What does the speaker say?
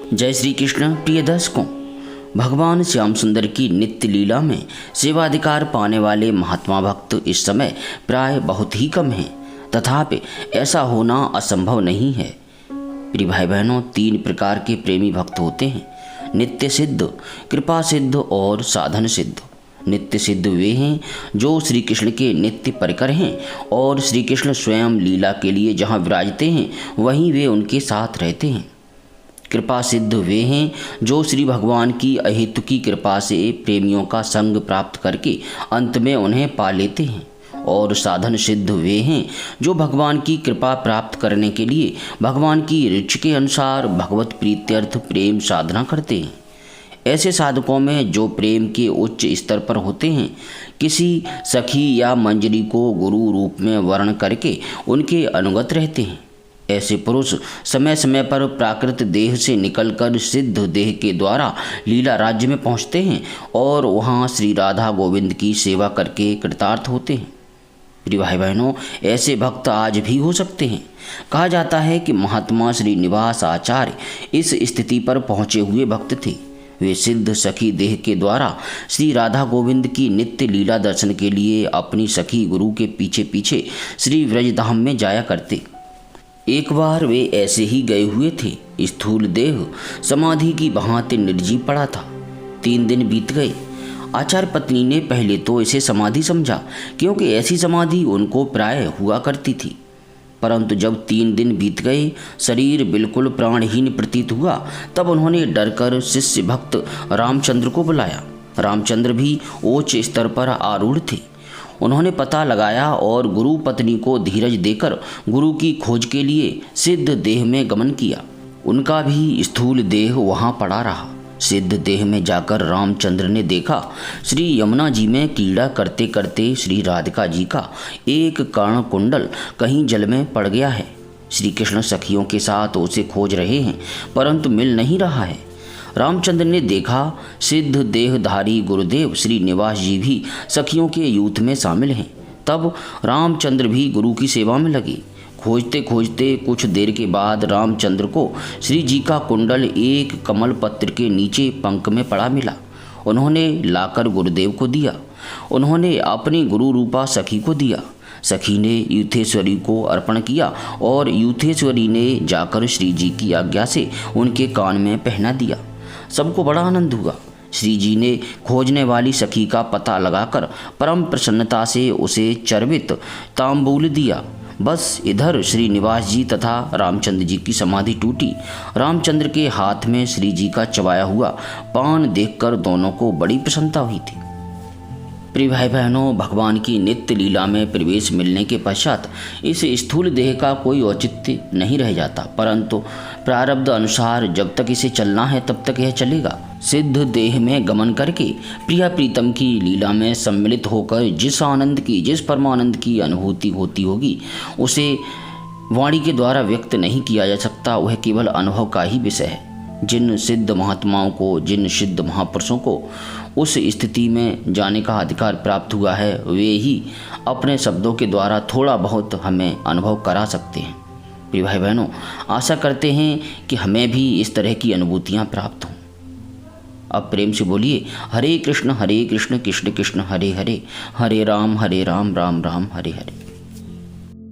जय श्री कृष्ण। प्रिय दर्शकों, भगवान श्याम सुंदर की नित्य लीला में सेवाधिकार पाने वाले महात्मा भक्त इस समय प्राय बहुत ही कम हैं, तथापि ऐसा होना असंभव नहीं है। प्रिय भाई बहनों, 3 प्रकार के प्रेमी भक्त होते हैं: नित्य सिद्ध, कृपा सिद्ध और साधन सिद्ध। नित्य सिद्ध वे हैं जो श्री कृष्ण के नित्य परिकर हैं और श्री कृष्ण स्वयं लीला के लिए जहाँ विराजते हैं वहीं वे उनके साथ रहते हैं। कृपा सिद्ध वे हैं जो श्री भगवान की अहेतुकी कृपा से प्रेमियों का संग प्राप्त करके अंत में उन्हें पा लेते हैं। और साधन सिद्ध वे हैं जो भगवान की कृपा प्राप्त करने के लिए भगवान की रुचि के अनुसार भगवत प्रीत्यर्थ प्रेम साधना करते हैं। ऐसे साधकों में जो प्रेम के उच्च स्तर पर होते हैं, किसी सखी या मंजरी को गुरु रूप में वर्ण करके उनके अनुगत रहते हैं। ऐसे पुरुष समय समय पर प्राकृत देह से निकलकर सिद्ध देह के द्वारा लीला राज्य में पहुंचते हैं और वहां श्री राधा गोविंद की सेवा करके कृतार्थ होते हैं। प्रिय भाई बहनों, ऐसे भक्त आज भी हो सकते हैं। कहा जाता है कि महात्मा श्रीनिवास आचार्य इस स्थिति पर पहुंचे हुए भक्त थे। वे सिद्ध सखी देह के द्वारा श्री राधा गोविंद की नित्य लीला दर्शन के लिए अपनी सखी गुरु के पीछे पीछे श्री व्रजधाम में जाया करते। एक बार वे ऐसे ही गए हुए थे। स्थूल देह समाधि की भांति निर्जीव पड़ा था। 3 दिन बीत गए। आचार्य पत्नी ने पहले तो इसे समाधि समझा, क्योंकि ऐसी समाधि उनको प्राय हुआ करती थी। परंतु जब 3 दिन बीत गए, शरीर बिल्कुल प्राणहीन प्रतीत हुआ, तब उन्होंने डरकर शिष्य भक्त रामचंद्र को बुलाया। रामचंद्र भी उच्च स्तर पर आरूढ़ थे। उन्होंने पता लगाया और गुरु पत्नी को धीरज देकर गुरु की खोज के लिए सिद्ध देह में गमन किया। उनका भी स्थूल देह वहां पड़ा रहा। सिद्ध देह में जाकर रामचंद्र ने देखा श्री यमुना जी में क्रीड़ा करते करते श्री राधिका जी का एक कर्ण कुंडल कहीं जल में पड़ गया है। श्री कृष्ण सखियों के साथ उसे खोज रहे हैं, परंतु मिल नहीं रहा है। रामचंद्र ने देखा सिद्ध देहधारी गुरुदेव श्री निवास जी भी सखियों के यूथ में शामिल हैं। तब रामचंद्र भी गुरु की सेवा में लगे। खोजते खोजते कुछ देर के बाद रामचंद्र को श्री जी का कुंडल एक कमल पत्र के नीचे पंख में पड़ा मिला। उन्होंने लाकर गुरुदेव को दिया। उन्होंने अपनी गुरु रूपा सखी को दिया। सखी ने यूथेश्वरी को अर्पण किया और यूथेश्वरी ने जाकर श्री जी की आज्ञा से उनके कान में पहना दिया। सबको बड़ा आनंद हुआ। श्री जी ने खोजने वाली सखी का पता लगाकर परम प्रसन्नता से उसे चर्वित तांबूल दिया। बस इधर श्री निवास जी तथा रामचंद्र जी की समाधि टूटी। रामचंद्र के हाथ में श्री जी का चबाया हुआ पान देखकर दोनों को बड़ी प्रसन्नता हुई थी। प्रिय भाई बहनों, भगवान की नित्य लीला में प्रवेश मिलने के पश्चात इस स्थूल देह का कोई औचित्य नहीं रह जाता, परंतु प्रारब्ध अनुसार जब तक इसे चलना है तब तक यह चलेगा। सिद्ध देह में गमन करके प्रिया प्रीतम की लीला में सम्मिलित होकर जिस आनंद की, जिस परमानंद की अनुभूति होती होगी, उसे वाणी के द्वारा व्यक्त नहीं किया जा सकता। वह केवल अनुभव का ही विषय है। जिन सिद्ध महात्माओं को, जिन सिद्ध महापुरुषों को उस स्थिति में जाने का अधिकार प्राप्त हुआ है, वे ही अपने शब्दों के द्वारा थोड़ा बहुत हमें अनुभव करा सकते हैं। प्रिय भाई बहनों, आशा करते हैं कि हमें भी इस तरह की अनुभूतियाँ प्राप्त हों। अब प्रेम से बोलिए, हरे कृष्ण कृष्ण कृष्ण हरे हरे, हरे राम राम राम हरे हरे।